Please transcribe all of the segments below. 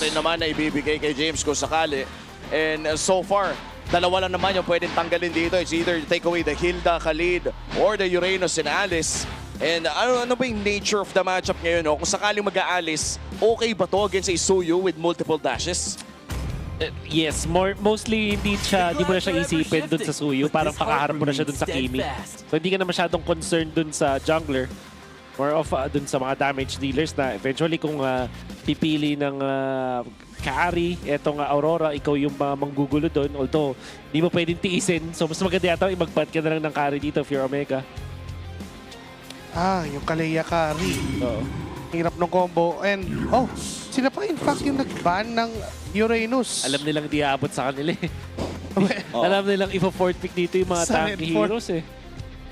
rin naman na ibibigay kay James kung sakali. And so far, dalawa lang naman yung pwedeng tanggalin dito. It's either take away the Hilda, Khalid, or the Uranus and Alice. And ano ba yung nature of the matchup ngayon? No? Kung sakaling mag-aalis, okay ba to against a Suyu with multiple dashes? Yes, mostly hindi mo na siya isipin dun sa Suyu. Parang pakaharap mo na siya dun sa Kimi. So hindi ka na masyadong concerned dun sa jungler. More of dun sa mga damage dealers na eventually kung pipili ng carry, etong Aurora, ikaw yung manggugulo dun. Although, hindi mo pwedeng tiisin. So mas maganda yata mag-bat ka na lang ng carry dito if you're Omega. Yung Kaleya carry. Oo. Hirap ng combo. And, sila pa in fact yung nag-ban ng Uranus. Alam nilang di aabot sa kanila eh. Alam nilang ipo-fourth pick dito yung mga tanky heroes eh.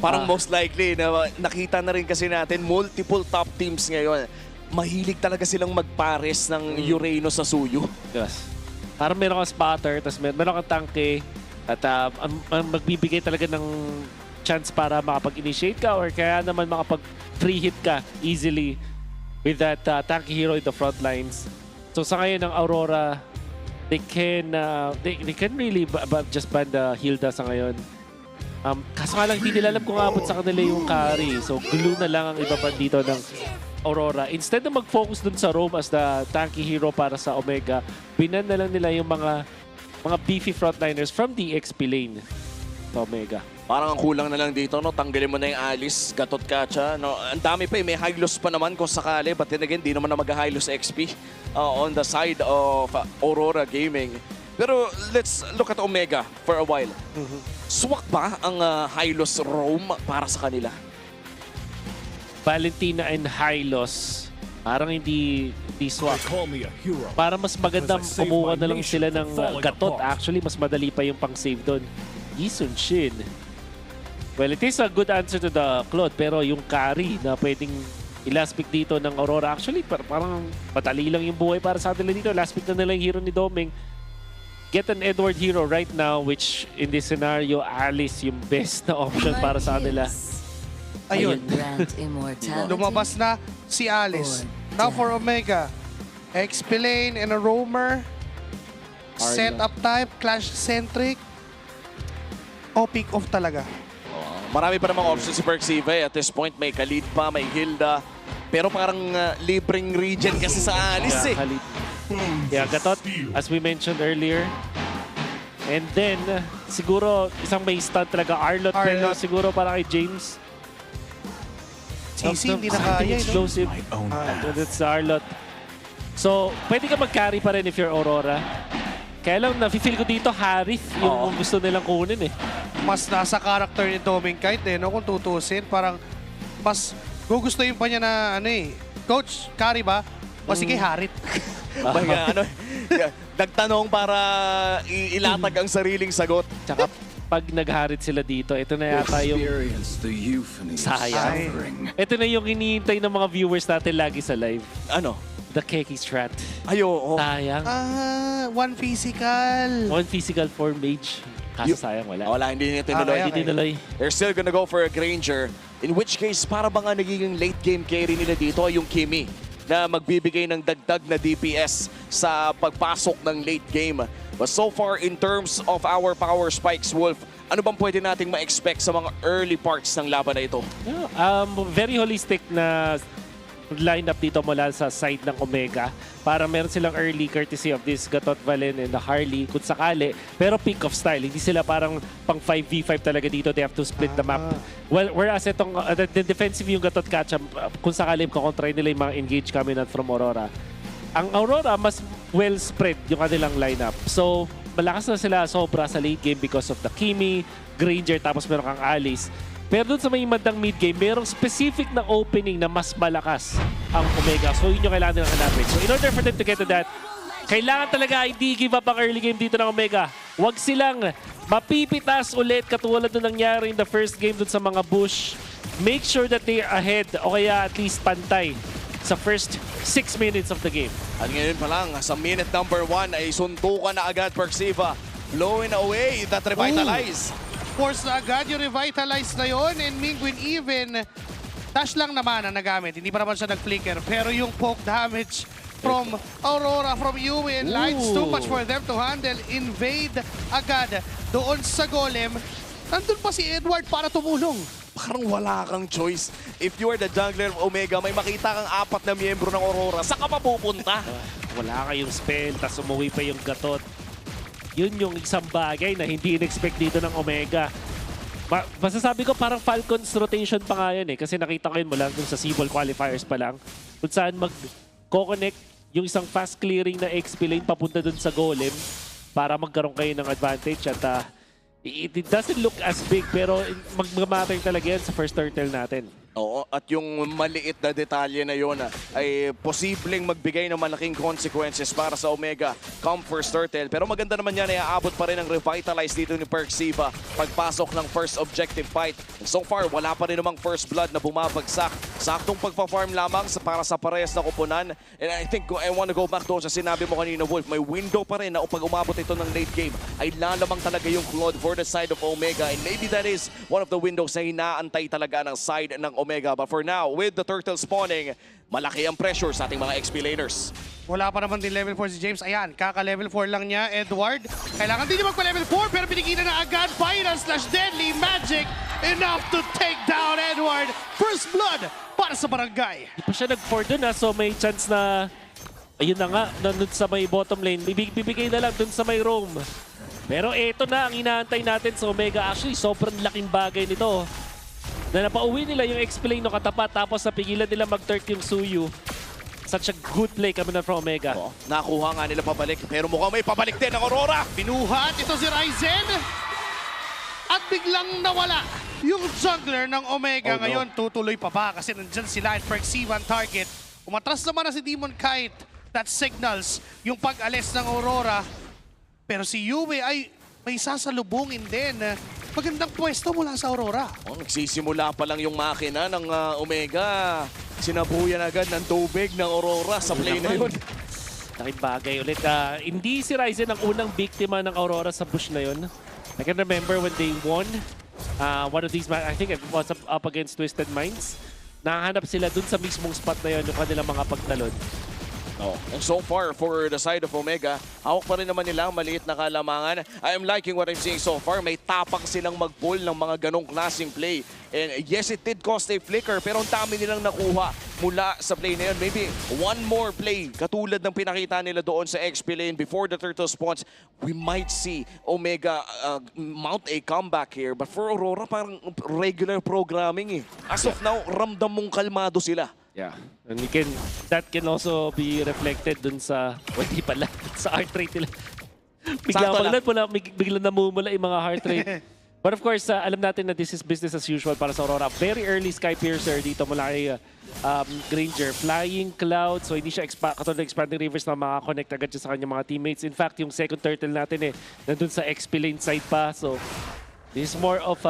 Parang most likely, na nakita na rin kasi natin multiple top teams ngayon. Mahilig talaga silang magpares ng Uranus sa Suyu. Yes. Parang meron kang spotter, tapos meron kang tanke, at ang magbibigay talaga ng chance para makapag-initiate ka or kaya naman makapag-free hit ka easily with that tanky hero in the front lines. So sa ngayon ng Aurora, they can really just ban the Hilda sa ngayon. Kaso nga lang hindi nila alam kung abot sa kanila yung carry. So glue na lang ang ibaban dito ng Aurora. Instead na mag-focus dun sa Rome as the tanky hero para sa Omega, binan na lang nila yung mga beefy frontliners from the XP lane sa Omega. Parang ang kulang na lang dito, no? Tanggalin mo na yung Alice, Gatot Kacha. No? Ang dami pa eh. May high loss pa naman kung sakali. But then again, di naman na mag-high loss XP on the side of Aurora Gaming. Pero let's look at Omega for a while. Swak ba ang high loss Rome para sa kanila? Valentina and Hylos, parang hindi swak. Para mas magandang kumuha na lang sila ng Gatot. Actually, mas madali pa yung pang-save doon. Yisun Shin. Well, it is a good answer to the Claude, pero yung carry na pwedeng i-last pick dito ng Aurora, actually parang patali lang yung buhay para sa atin dito. Last pick na nila yung hero ni Doming. Get an Edward hero right now, which in this scenario, Alice yung best na option para sa kanila. Ayun. Lumabas na si Alice. Now for Omega. XP lane and a roamer. Setup type, clash-centric. Pick off talaga. Marami pa namang options si Perksiva eh. At this point, may Khalid pa, may Hilda. Pero parang libreng region kasi sa Alice eh. Khalid. Yeah, Gatot, as we mentioned earlier. And then, siguro, isang may stun talaga. Arlot. Pero siguro para kay James. CC, hindi na kaya. Explosive. That's Arlot. So, pwede ka mag-carry pa rin if you're Aurora. Kaya lang, nafe-feel ko dito, Harith yung gusto nilang kunin eh. Mas nasa character ni Doming kahit no? Kung tutusin, parang mas gugustuhin pa niya na Coach, carry ba? O sige, Harith. Nagtanong para ilatag ang sariling sagot. Tsaka pag nag-Harith sila dito, ito na yata yung sayang. Ito na yung hinihintay ng mga viewers natin lagi sa live. Ano? The Keki strat. Sayang. One physical. One physical for mage. Kaso sayang, wala. Wala, hindi niya tinuloy. Hindi tinuloy. They're still gonna go for a Granger. In which case, para ba nga nagiging late game carry nila dito ay yung Kimi na magbibigay ng dagdag na DPS sa pagpasok ng late game. But so far, in terms of our power spikes, Wolf, ano bang pwede nating ma-expect sa mga early parts ng laban na ito? Yeah, very holistic na lineup dito mula sa side ng Omega para meron silang early courtesy of this Gatot, Valen and the Harley kung sakali. Pero pick of style. Hindi sila parang pang 5v5 talaga dito. They have to split the map. Well, whereas itong the defensive yung Gatot Catch, kung sakali kukontry nila yung mga engage coming out from Aurora. Ang Aurora, mas well spread yung kanilang lineup. So, malakas na sila sobra sa late game because of the Kimi, Granger, tapos meron kang Alice. Pero dun sa may bandang mid-game, merong specific na opening na mas malakas ang Omega. So yun yung kailangan nilang hanapin. So in order for them to get to that, kailangan talaga hindi give up ang early game dito ng Omega. Huwag silang mapipitas ulit katulad nung nangyari in the first game dun sa mga bush. Make sure that they are ahead o kaya at least pantay sa first 6 minutes of the game. At ngayon pa lang, sa minute number 1 ay suntukan na agad Perksiva. Blowing away that revitalize. Force na agad yung revitalize na yun. And Mingwin even, dash lang naman ang nagamit. Hindi pa naman siya nag-flicker. Pero yung poke damage from Aurora, from Yue, and Lights. Too much for them to handle. Invade agad doon sa Golem. Nandun pa si Edward para tumulong. Parang wala kang choice. If you are the jungler of Omega, may makita kang 4 na miyembro ng Aurora. Saan ka pa pupunta? Wala kayong spell, tas umuwi pa yung gatot. Yun yung isang bagay na hindi in-expect dito ng Omega. Masasabi ko parang Falcon's rotation pa nga yan eh. Kasi nakita ko yun mula dun sa Seaball qualifiers pa lang. Kung saan mag-connect yung isang fast clearing na XP lane papunta dun sa Golem para magkaroon kayo ng advantage. At it doesn't look as big pero mag-matter talaga yan sa first turtle natin. Oo, at yung maliit na detalye na yun ay posibleng magbigay ng malaking consequences para sa Omega come first turtle. Pero maganda naman yan, ay aabot pa rin ang revitalize dito ni Perksiva pagpasok ng first objective fight. And so far, wala pa rin namang first blood na bumabagsak. Saktong pagpa-farm lamang para sa parehas na kupunan. And I think I want to go back doon sa sinabi mo kanina, Wolf. May window pa rin na pag umabot ito ng late game ay lalamang talaga yung Claude for the side of Omega. And maybe that is one of the windows na hinaantay talaga ng side ng Omega. But for now, with the turtle spawning, malaki ang pressure sa ating mga XP laners. Wala pa naman din level 4 si James. Ayan, kaka-level 4 lang niya, Edward. Kailangan din niya magpa-level 4 pero pinigilan na agad. Final/Deadly Magic enough to take down Edward. First blood para sa barangay. Di pa siya nag-4 dun so may chance na, ayun na nga, nandun sa may bottom lane. Bibigay na lang dun sa may roam. Pero eto na ang inaantay natin sa Omega. Actually, sobrang laking bagay nito. Na napauwi nila yung X-Plane no katapat tapos napigilan nila mag-third yung Suyu. Such a good play kami na from Omega. Oo, nakuha nga nila pabalik pero mukhang may pabalik din ng Aurora. Binuhat ito si Ryzen. At biglang nawala yung jungler ng Omega. Ngayon, tutuloy pa ba? Kasi nandyan sila at Perksiva ang target. Umatras naman na si Demon Kite. That signals yung pag-alis ng Aurora. Pero si Yue ay may sasalubungin din. Magandang pwesto mula sa Aurora. Oh, nagsisimula pa lang yung makina ng Omega. Sinabuyan agad ng tubig ng Aurora sa play na yun. Laking bagay ulit. Hindi si Ryzen ang unang biktima ng Aurora sa bush na yun. I can remember when they won one of these matches, I think it was up against Twisted Minds. Nakahanap sila dun sa mismong spot na yun yung kanilang mga pagtalon. Oh. And so far, for the side of Omega, hawak pa rin naman nila ang maliit na kalamangan. I am liking what I'm seeing so far. May tapak silang mag-pull ng mga ganong klaseng play. And yes, it did cost a flicker, pero ang dami nilang nakuha mula sa play na yun. Maybe one more play, katulad ng pinakita nila doon sa XP lane before the turtle spawns, we might see Omega mount a comeback here. But for Aurora, parang regular programming eh. As of now, ramdam mong kalmado sila. Yeah. And that can also be reflected dun sa, hindi pala, sa heart rate nila. Biglang namumula yung mga heart rate. But of course, alam natin na this is business as usual para sa Aurora. Very early Sky Piercer dito mula kay Granger. Flying Cloud, so hindi siya katulad ng Expanding Rivers na makakonect agad siya sa kanyang mga teammates. In fact, yung second turtle natin nandun sa XP lane side pa. So, this is more of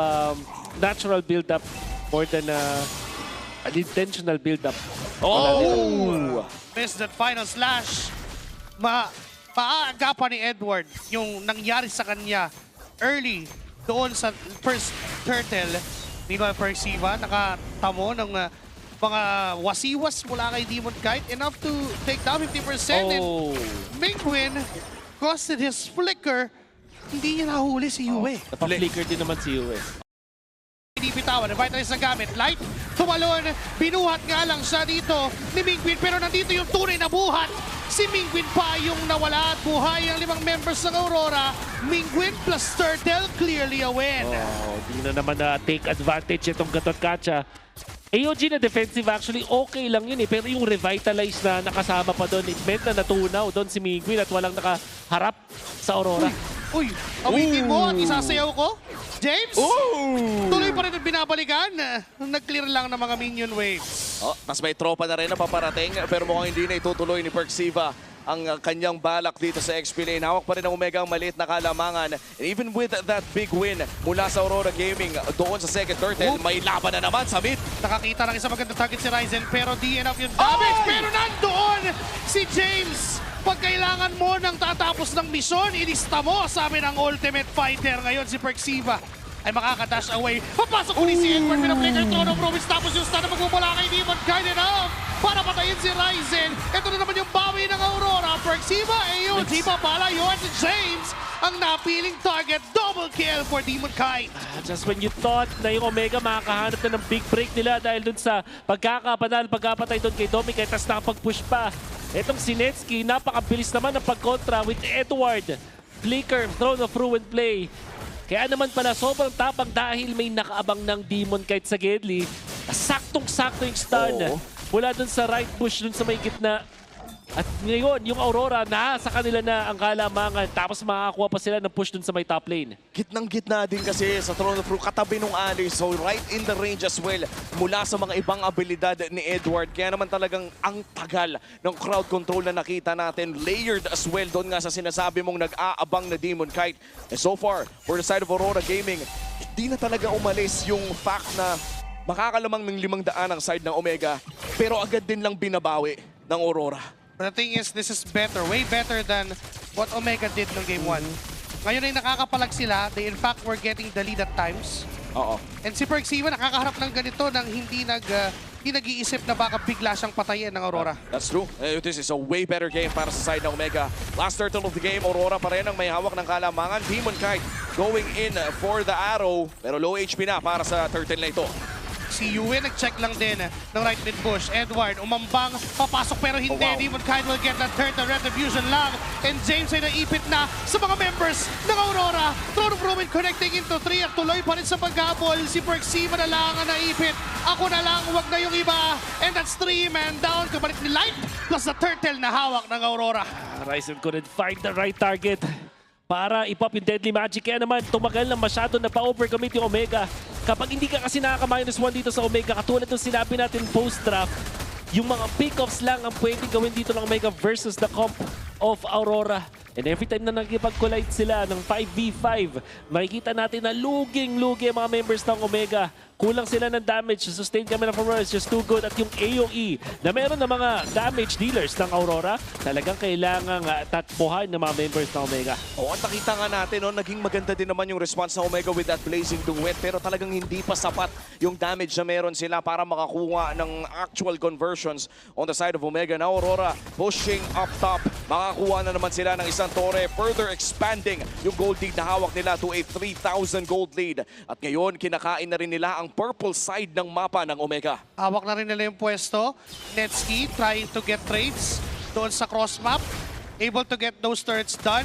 natural build-up more than an intentional build-up. Oh! Missed that final slash. Maaagapan ni Edward yung nangyari sa kanya early doon sa first turtle. Meanwhile, Perksiva nakatamo ng mga wasiwas mula kay Demon Kite. Enough to take down 50%. And Mingwin costed his flicker. Hindi niya nahuli si Yue. Napa-flicker din naman si Yue. Bitawan, revitalize na gamit. Light, tumalon, binuhat nga lang siya dito ni Mingwin. Pero nandito yung tunay na buhat. Si Mingwin pa yung nawala at buhay ang 5 members ng Aurora. Mingwin plus Turtle, clearly a win. Di na naman take advantage itong Gatot Kacha. AOG na defensive actually okay lang yun pero yung revitalize na nakasama pa doon, it meant na natunaw doon si Mingwin at walang nakaharap sa Aurora. Uy, awitin mo at isasayaw ko? James? Tuloy pa rin ang binabalikan. Nag-clear lang ng mga minion waves. Mas may tropa na rin na paparating pero mukhang hindi na itutuloy ni Perksiva ang kanyang balak dito sa XP lane. Hawak pa rin ang Omega ang maliit na kalamangan. And even with that big win mula sa Aurora Gaming doon sa second turtle, may laban na naman sa mid. Nakakita ng isang magandang target si Ryzen pero di enough yung damage. Pero nandoon si James. Pag kailangan mo ng tatapos ng misyon, ilista mo, sabi ng Ultimate Fighter. Ngayon si Perksiva ay makakadash away. Papasok ulit si Edward, pinaplikar Throne of Province tapos yung stun na magmumula kay Demon Kite enough para patayin si Ryzen. Ito na naman yung bawi ng Aurora. Perxiva, ayun, di pa pala yun si James ang napiling target. Double kill for Demon Kite. Just when you thought na yung Omega makakahanap na ng big break nila dahil dun sa pagkapatay dun kay Domi, kaya tas nakapag-push pa. Etong si Netsky, napakabilis naman ng pagkontra with Edward. Flicker, Throne of Ruin play. Kaya naman pala sobrang tapang dahil may nakaabang ng Demon Kite sa Gedli. Saktong-sakto yung stun. Mula dun sa right push dun sa may gitna. At ngayon, yung Aurora, nasa kanila na ang kalamangan. Tapos makakakuha pa sila ng push dun sa may top lane. Gitnang-gitna din kasi sa Throne of Ruin, katabi nung Alice. So right in the range as well mula sa mga ibang abilidad ni Edward. Kaya naman talagang ang tagal ng crowd control na nakita natin. Layered as well doon nga sa sinasabi mong nag-aabang na Demon Kite. And so far, for the side of Aurora Gaming, hindi na talaga umalis yung fact na makakalamang ng 500 ang side ng Omega. Pero agad din lang binabawi ng Aurora. The thing is, this is better, way better than what Omega did ng Game 1. Ngayon ay nakakapalag sila. They in fact were getting the lead at times. Oo. And si Perxiva nakakaharap ng ganito nang hindi nag-iisip na baka bigla siyang patayin ng Aurora. That's true. This is a way better game para sa side ng Omega. Last turtle of the game, Aurora pa rin ang may hawak ng kalamangan. Demon Kite going in for the arrow. Pero low HP na para sa turtle na ito. Si Yue nag-check lang din ng right mid push. Edward umambang, papasok pero hindi. wow. Demon Kite will get that turtle, retribution lang. And James ay naipit na sa mga members ng Aurora. Throne of Ruin connecting into 3 at tuloy pa rin sa paghabol. Si Perxiva na lang ang naipit. Ako na lang, wag na yung iba. And that's 3 man down. Kabalik ni Light plus the turtle na hawak ng Aurora. Ryzen couldn't find the right target para ipop yung Deadly Magic. Kaya naman, tumagal na masyado, nagpa-overcommit yung Omega. Kapag hindi ka kasi nakaka--1 dito sa Omega, katulad ng sinabi natin post-draft, yung mga pick-offs lang ang pwedeng gawin dito ng Omega versus the comp of Aurora. And every time na nagkipag-collide sila ng 5v5, makikita natin na luging-lugi ang mga members ng Omega. Kulang sila ng damage. Sustain kami ng Aurora is just too good. At yung AOE na meron ng mga damage dealers ng Aurora, talagang kailangang tatpuhan ng mga members ng Omega. Oo, at nakita nga natin, no, naging maganda din naman yung response ng Omega with that blazing duet. Pero talagang hindi pa sapat yung damage na meron sila para makakuha ng actual conversions on the side of Omega. Now Aurora pushing up top. Makakuha na naman sila ng isang tore, further expanding yung gold lead na hawak nila to a 3,000 gold lead. At ngayon, kinakain na rin nila ang purple side ng mapa ng Omega. Hawak na rin nila yung pwesto. Netsky trying to get trades doon sa cross map. Able to get those turrets done.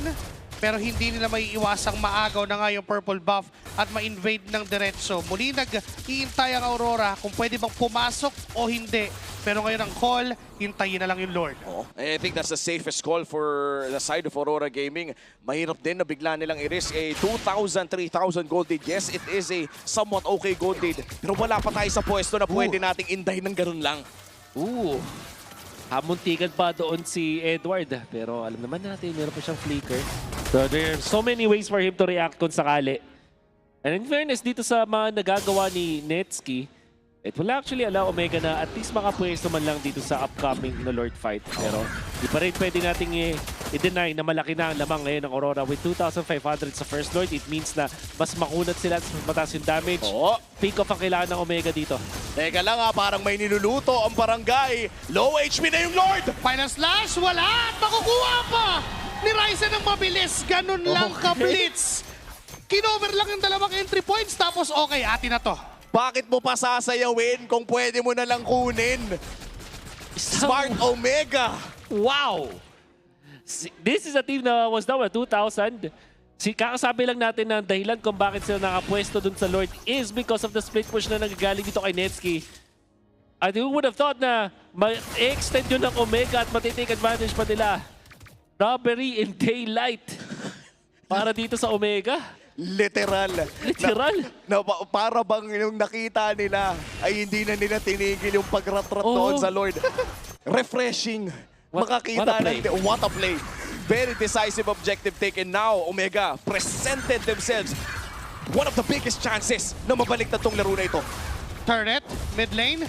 Pero hindi nila may iwasang maagaw na nga yung purple buff at ma-invade ng diretso. Muli nag-iintay ang Aurora kung pwede bang pumasok o hindi. Pero ngayon ang call, hintayin na lang yung Lord. Oh, I think that's the safest call for the side of Aurora Gaming. Mahirap din na bigla nilang i-risk a 2,000, 3,000 gold lead. Yes, it is a somewhat okay gold lead. Pero wala pa tayo sa pwesto na pwede nating inday ng ganun lang. Hamuntikan pa doon si Edward. Pero alam naman natin, meron pa siyang flicker. So there are so many ways for him to react kung sakali. And in fairness, dito sa mga nagagawa ni Netsky, it will actually allow Omega na at least makapwesto man lang dito sa upcoming na Lord fight. Pero di pa rin pwede nating i-deny na malaki na ang lamang ngayon ng Aurora. With 2,500 sa first Lord, it means na mas makunat sila at mas mataas yung damage. Pick off ang kailangan ng Omega dito. Teka lang parang may niluluto ang barangay. Low HP na yung Lord! Final slash, wala! At makukuha pa ni Ryzen ng mabilis. Ganun lang ka-blitz. Kinover lang yung dalawang entry points tapos okay, atin na to. Bakit mo pa sasayawin kung pwede mo na lang kunin? Smart Omega! Wow! This is a team na was down at 2,000. Kakasabi lang natin na dahilan kung bakit sila nakapwesto dun sa Lord is because of the split push na nagagaling dito kay Netsky. And who would have thought na ma-extend yun ng Omega at matitake advantage pa nila. Robbery in daylight para dito sa Omega. Literal. Para bang yung nakita nila ay hindi na nila tinigil yung pagratrat doon sa Lord. Refreshing. Makakita ng what a play. Very decisive objective taken now. Omega presented themselves one of the biggest chances na mabalik na tong laro na ito. Turret, mid lane,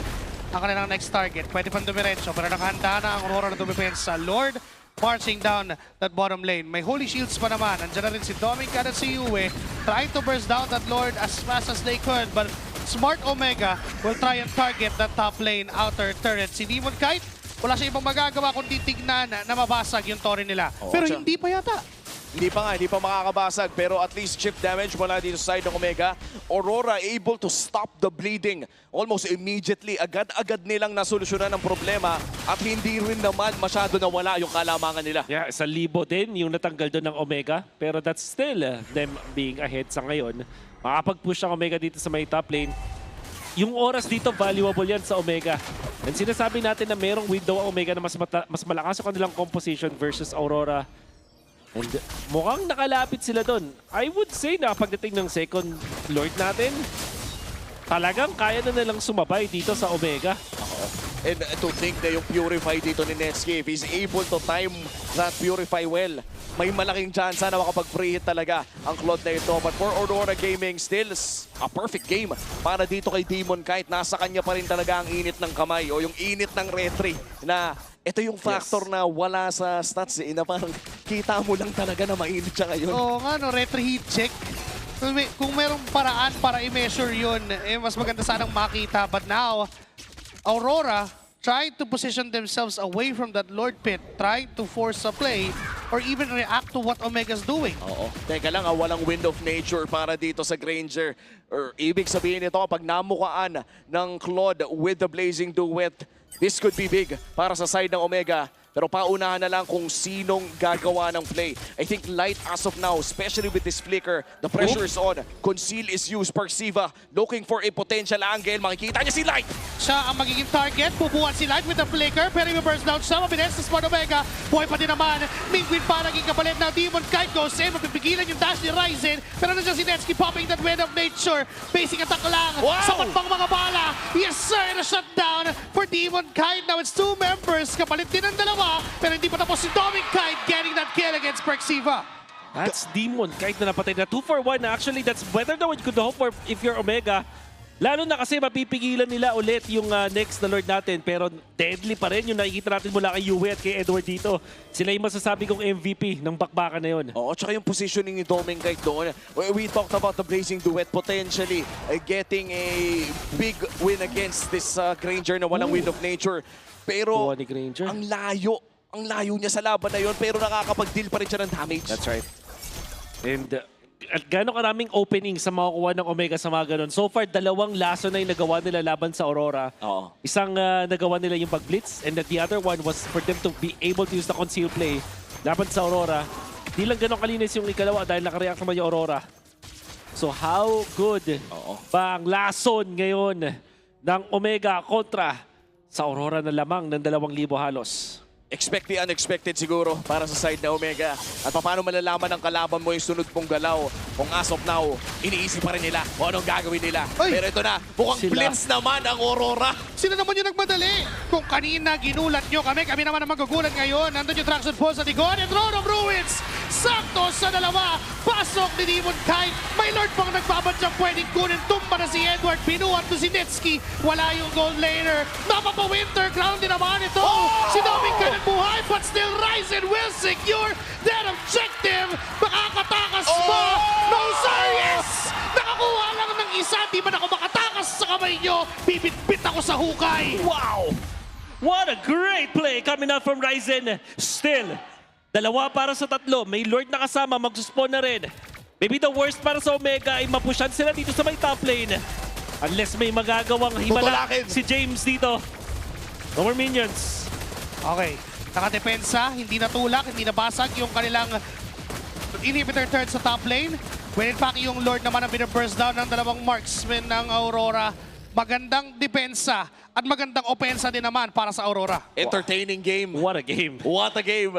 ang kanilang next target. Pwede pang dumiretso, pero nakahanda na ang Aurora na dumipensa sa Lord. Marching down that bottom lane. May holy shields pa naman. Andiyan na rin si Dominic at si Yue trying to burst down that Lord as fast as they could. But Smart Omega will try and target the top lane outer turret. Si Demon Kite, wala siya ibang magagawa kundi tignan na mabasag yung torre nila. Oo, Pero siya. hindi pa yata. Hindi pa makakabasag, pero at least chip damage mula dito sa side ng Omega. Aurora able to stop the bleeding almost immediately. Agad-agad nilang nasolusyonan ang problema at hindi rin naman masyado nawala yung kalamangan nila. Yeah, 1,000 din yung natanggal doon ng Omega. Pero that's still them being ahead sa ngayon. Makapag-push ang Omega dito sa may top lane. Yung oras dito, valuable yan sa Omega. And sinasabi natin na merong window ang Omega na mas malakas sa kanilang composition versus Aurora. And mukhang nakalapit sila doon. I would say na pagdating ng second Lord natin, talagang kaya na nilang sumabay dito sa Omega. And to think na yung Purify dito ni Netscape, he's able to time that Purify well. May malaking chance na makapag-free hit talaga ang Claude na ito. But for Aurora Gaming, still a perfect game para dito kay Demon Kite. Nasa kanya pa rin talaga ang init ng kamay o yung init ng retry na ito yung factor na wala sa stats na parang kita mo lang talaga na mainit siya ngayon. Oo nga, no, retry heat check. Kung merong paraan para i-measure yun, mas maganda sanang makita. But now, Aurora trying to position themselves away from that Lord Pit, trying to force a play or even react to what Omega's doing. Oo. Teka lang, walang wind of nature para dito sa Granger. Or ibig sabihin nito, pag namukaan ng Claude with the Blazing Duet, this could be big para sa side ng Omega. Pero paunahan na lang kung sinong gagawa ng play. I think Light as of now, especially with this flicker, the pressure is on. Conceal is used. Persiva looking for a potential angle. Makikita niya si Light. Siya ang magiging target. Pupuan si Light with the flicker. Pero yung burst down siya. Mabilis sa Smart Omega. Buhay pa din naman. Mingwin pa naging kapalit na Demon Kite goes in. Mapipigilan yung dash ni Ryzen. Pero nandiyan si Netsky popping that wind of nature. Basic attack lang. Wow! Sapat pang mga bala. Yes sir! And a shutdown for Demon Kite. Now it's two members. Kapalit din ang dalawa. Pero hindi pa tapos si Demon Kite getting that kill against Persiva. That's Demon kahit na napatay na 2 for 1. Actually, that's better than what you could hope for if you're Omega. Lalo na kasi mapipigilan nila ulit yung next na Lord natin. Pero deadly pa rin yung nakikita natin mula kay Yue at kay Edward dito. Sila yung masasabi kong MVP ng bakbakan na yun. Oo, tsaka yung positioning ni Doming Kite doon. We talked about the Blazing Duet potentially getting a big win against this Granger na walang wind of nature. Pero Kuha ni Granger. ang layo niya sa laban na yun, pero nakakapag-deal pa rin siya ng damage. That's right. And at gano'ng karaming opening sa makukuha ng Omega sa mga ganun. So far, 2 laso na yung nagawa nila laban sa Aurora. Oo. Isang nagawa nila yung pag-blitz and the other one was for them to be able to use the conceal play laban sa Aurora. Di lang gano'ng kalinis yung ikalawa dahil nakareact naman yung Aurora. So how good ba ang lason ngayon ng Omega kontra sa Aurora na lamang ng 2,000 halos? Expect the unexpected siguro para sa side na Omega. At paano malalaman ng kalaban mo yung sunod mong galaw kung as of now, iniisip pa rin nila kung anong gagawin nila. Ay! Pero ito na, mukhang blitz naman ang Aurora. Sila naman yung nagmadali. Kung kanina ginulat nyo kami naman ang magugulat ngayon. Nandun yung traction pole sa likod and Throne of Ruins. Sakto sa dalawa. Pasok ni Demon Kite. May Lord pang nagbabadyang pwedeng kunin. Tumba na si Edward. Pinuhat to si Netsky. Wala yung gold laner. Napapa-winter crown din naman ito. Si Doming Kite buhay, but still Ryzen will secure that objective. Makakatakas ba? No sir, yes! Nakakuha lang ng isa. Di ba ako makatakas sa kamay nyo? Bibit-bit ako sa hukay. Wow! What a great play coming out from Ryzen. Still, 2 para sa 3. May Lord na kasama, mag-spawn na rin. Maybe the worst para sa Omega ay mapushan sila dito sa may top lane. Unless may magagawang himala Tutulakin. si James dito. No more minions. Okay. Nakadepensa, hindi natulak, hindi nabasag yung kanilang inhibitor turret sa top lane. When in fact, yung Lord naman ang binaburst down ng 2 marksmen ng Aurora. Magandang depensa at magandang opensa din naman para sa Aurora. Entertaining game. What a game. What a game.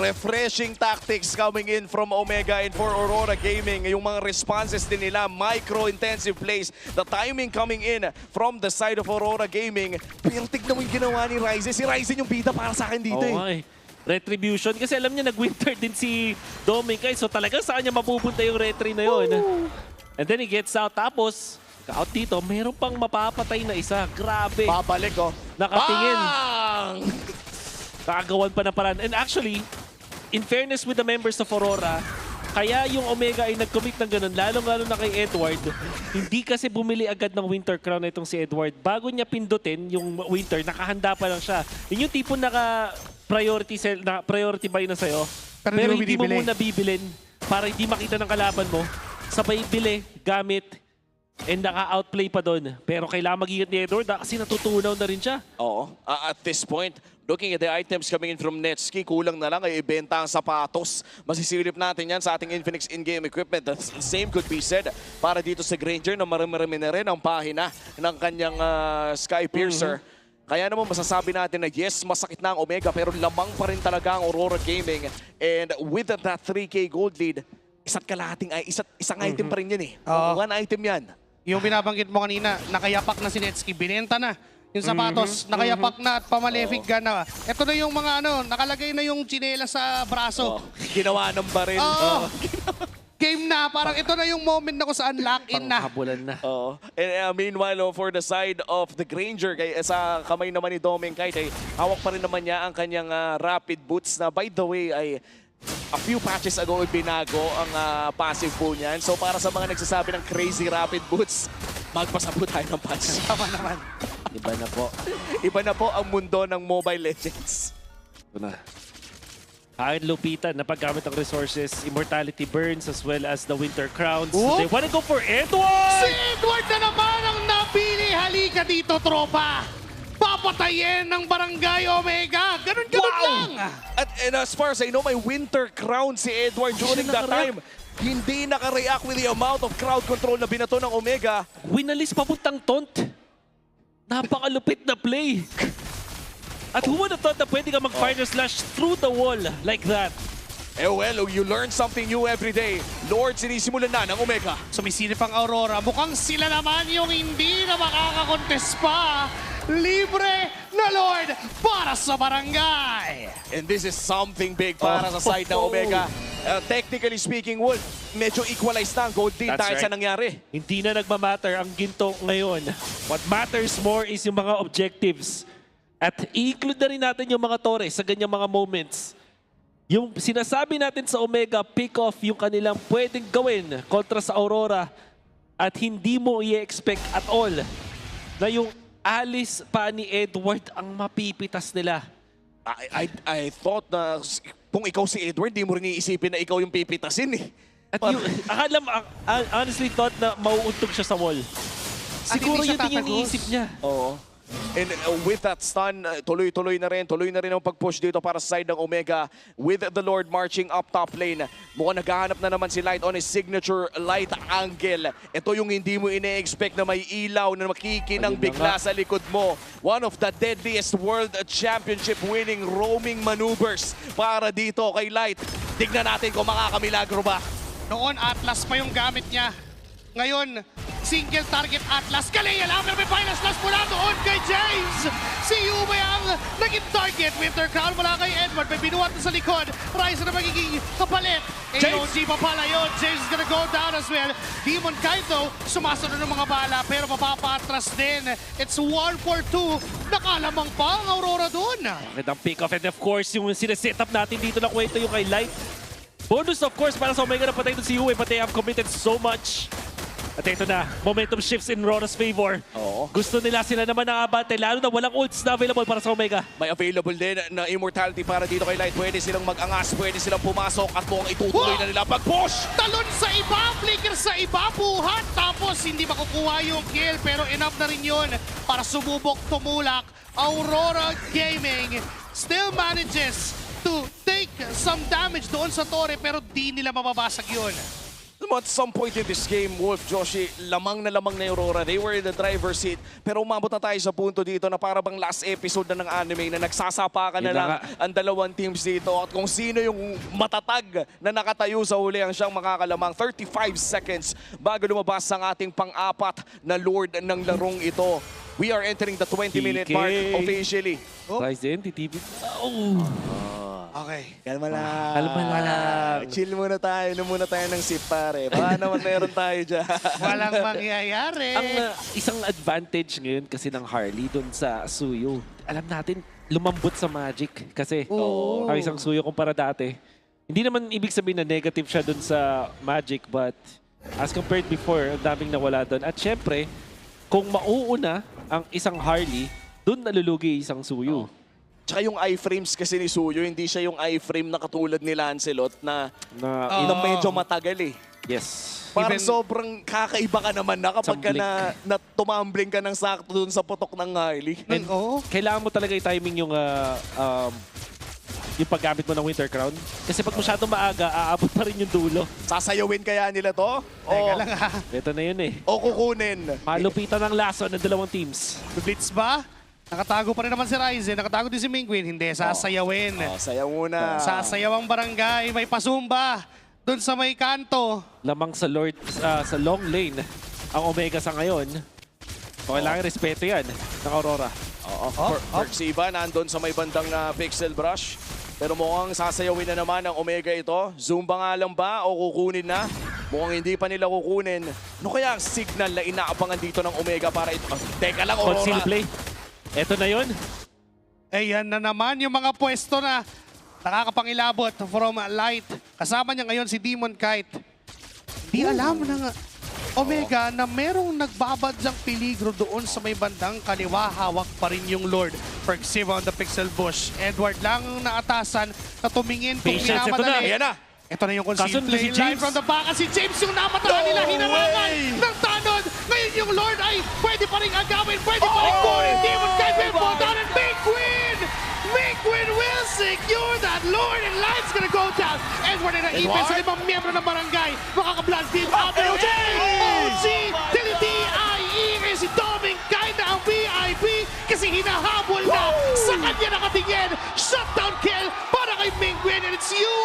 Refreshing tactics coming in from Omega and for Aurora Gaming. Yung mga responses din nila, micro-intensive plays. The timing coming in from the side of Aurora Gaming. Pero tignan mo yung ginawa ni Ryzen. Si Ryzen yung bida para sa akin dito eh. Retribution. Kasi alam niya, nag-winter din si Doming. So talagang saan niya mapupunta yung retry na yun. And then he gets out. Tapos, out dito, meron pang mapapatay na isa. Grabe. Babalik oh. Nakatingin. Bang! Nakagawan pa na paraan. And actually, in fairness with the members of Aurora, Kaya yung Omega ay nag-commit ng ganun, lalong-lalo na kay Edward. Hindi kasi bumili agad ng Winter Crown itong si Edward. Bago niya pindutin yung Winter, nakahanda pa lang siya. Yun yung tipo priority buy na sa'yo. Pero hindi mo muna bibilin para hindi makita ng kalaban mo. Sabay bili, gamit, and naka-outplay pa doon. Pero kailangan mag-ingat ni Edward kasi natutunaw na rin siya. Oo. At this point, looking at the items coming in from Netski, kulang na lang ay ibenta ang sapatos. Masisilip natin yan sa ating Infinix in-game equipment. The same could be said para dito sa Granger na marami na rin ang pahina ng kanyang Sky Piercer. Kaya naman masasabi natin na yes, masakit na ang Omega pero lamang pa rin talaga ang Aurora Gaming. And with that 3K gold lead, isang item pa rin yan eh. One item yan. Yung binabanggit mo kanina, nakayapak na si Netski, binenta na. Yung sapatos, nakayapak na at pamalefig ka na. Ito na yung mga nakalagay na yung tsinela sa braso. Ginawa ng baril. Game na, parang ito na yung moment na kung saan lock-in na. Panghabulan na. And meanwhile, for the side of the Granger, sa kamay naman ni Doming Kite, ay hawak pa rin naman niya ang kanyang rapid boots na by the way ay a few patches ago binago ang passive po niyan. So para sa mga nagsasabi ng crazy rapid boots, magpasabot tayo ng patch. Tama naman. Iba na po. Iba na po ang mundo ng Mobile Legends. Ito na. Kahit lupitan na paggamit ng resources, Immortality Burns as well as the Winter Crowns. Oh! They wanna go for Edward! Si Edward na naman ang napili. Halika dito, tropa. Papatayin ng Barangay Omega. Ganun lang. And as far as I know, may Winter Crown si Edward during that time. Hindi naka-react with the amount of crowd control na binato ng Omega. Winalis papuntang taunt. Napakalupit na play. At who would have thought na pwede ka mag-final slash through the wall like that? Well, you learn something new every day. Lord, sinisimulan na ng Omega. Sumisilip ang Aurora. Mukhang sila naman yung hindi na makakakontes pa. Libre na Lord para sa Barangay. And this is something big para sa side ng Omega. Technically speaking, Wolf, medyo equalized na ang gold lead dahil sa nangyari. Hindi na nagmamatter ang ginto ngayon. What matters more is yung mga objectives. At i-include na rin natin yung mga Torres sa ganyang mga moments. Yung sinasabi natin sa Omega, pick off yung kanilang pwedeng gawin kontra sa Aurora at hindi mo i-expect at all na yung alis pa ni Edward ang mapipitas nila. I thought na kung ikaw si Edward, di mo rin iisipin na ikaw yung pipitasin eh. At yung, honestly thought na mauuntog siya sa wall. Siguro yun din yung iniisip niya. Oo. And with that stun, tuloy-tuloy na rin ang pag-push dito para sa side ng Omega with the Lord marching up top lane. Mukhang naghahanap na naman si Light on his signature light angle. Ito yung hindi mo ine-expect na may ilaw na makikinang bigla sa likod mo. One of the deadliest World Championship winning roaming maneuvers para dito kay Light. Tignan natin kung makakamilagro ba. Noon, Atlas pa yung gamit niya. Ngayon, single target Atlas. Kalea lang, pero may final slash mula doon kay James. Si Yume ang naging target. Winter Crown mula kay Edward. May binuhat na sa likod. Rise na magiging kapalit. AOG pa pala yun. James is gonna go down as well. Demon Kaito, sumasunod ng mga bala pero mapapa-atras din. It's 1-4-2. Nakalamang pa ang Aurora doon. Magandang pick-off and of course yung sineset up natin dito na kwento yung kay Light. Bonus of course para sa Omega na patay doon si Yume but they have committed so much. At ito na, momentum shifts in RORA's favor. Gusto nila sila naman nakabate, lalo na walang ults na available para sa Omega. May available din na immortality para dito kay Light. Pwede silang mag-angas, pwede silang pumasok at mukhang itutuloy na nila pag-push! Talon sa iba, flicker sa iba, buhat. Tapos hindi makukuha yung kill pero enough na rin yun para sumubok tumulak. Aurora Gaming still manages to take some damage doon sa Torre pero di nila mababasag yun. At some point in this game, Wolf, Joshi, lamang na yung Aurora. They were in the driver's seat. Pero umabot na tayo sa punto dito na para bang last episode na ng anime na nagsasapakan na lang ang dalawang teams dito. At kung sino yung matatag na nakatayo sa huli ang siyang makakalamang. 35 seconds bago lumabas ang ating pang-apat na Lord ng larong ito. We are entering the 20-minute mark officially. Rise in, TTV. Okay. Kalma lang. Kalma lang. Chill muna tayo. Inom muna tayo ng sip, pare. Baka naman meron tayo dyan. Walang mangyayari. Ang isang advantage ngayon kasi ng Harley doon sa Suyo, alam natin, lumambot sa Magic. Kasi ang isang Suyo kumpara dati, Hindi naman ibig sabihin na negative siya dun sa Magic, but as compared before, ang daming nawala dun. At syempre, kung mauuna ang isang Harley, dun nalulugi isang Suyu. Tsaka yung iframes kasi ni Suyo, hindi siya yung iframe na katulad ni Lancelot na medyo matagal eh. Yes. Parang Even- sobrang kakaiba ka naman na kapag ka Samblik. na tumambling ka ng sakto dun sa putok ng Harley. And Oo. kailangan mo talaga i-timing yung paggamit mo ng Winter Crown. Kasi pag masyadong maaga, aabot pa rin yung dulo. Sasayawin kaya nila to? Teka lang ha. Ito na yun eh. O kukunin? Malupitan ng laso ng dalawang teams. Blitz ba? Nakatago pa rin naman si Ryzen. Nakatago din si Mingwin. Hindi, sasayawin. Sayaw muna. Sasayaw ang barangay. May pasumba. Doon sa may kanto. Lamang sa Lord, sa long lane, ang Omega sa ngayon. So, kailangan respeto yan ng Aurora. Perksiva nandun sa may bandang pixel brush. Pero mukhang sasayawin na naman ang Omega ito. Zumba nga lang ba o kukunin na? Mukhang hindi pa nila kukunin. Ano kaya ang signal na inaabangan dito ng Omega para ito? Teka lang, Conceal Aurora. play. Ito na yun. Ayan na naman yung mga pwesto na nakakapangilabot from Light. Kasama niya ngayon si Demon Kite. Di alam ng Omega na merong nagbabadyang peligro doon sa may bandang kaliwa. Hawak pa rin yung Lord. Perksiva on the Pixel Bush. Edward lang naatasan na tumingin kung Patience, ito na. minamadali. Ayan na. Ito na yung concealed Kasunod play. si James. Live from the back. Si James yung namatahan nila. No Hinarangan way! ng tanod. Ngayon yung Lord ay pwede pa rin agawin. Pwede pa rin kunin. Demon Kite will fall down and make win. Make win will secure that Lord and Light's gonna go down. Edward ay naipin sa ibang miyembro ng barangay. Makaka-blast team out there. OG! OG! Dili-DIE ngayon si Doming Kite na ang VIP kasi hinahabol na sa kanya nakatingin. Shutdown kill para kay Mingwin and it's you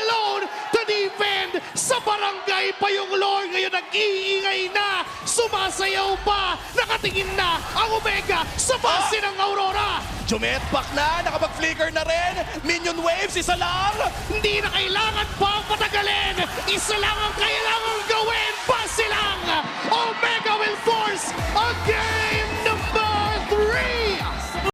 alone to defend. Sa barangay pa yung Lord ngayon nag-iingay na. Sumasayaw pa. Nakatingin na ang Omega sa base ng Aurora. Jumetback na, nakapag-flicker na rin. Minion waves, isa lang. Hindi na kailangan pang patagalin. Isa lang ang kailangan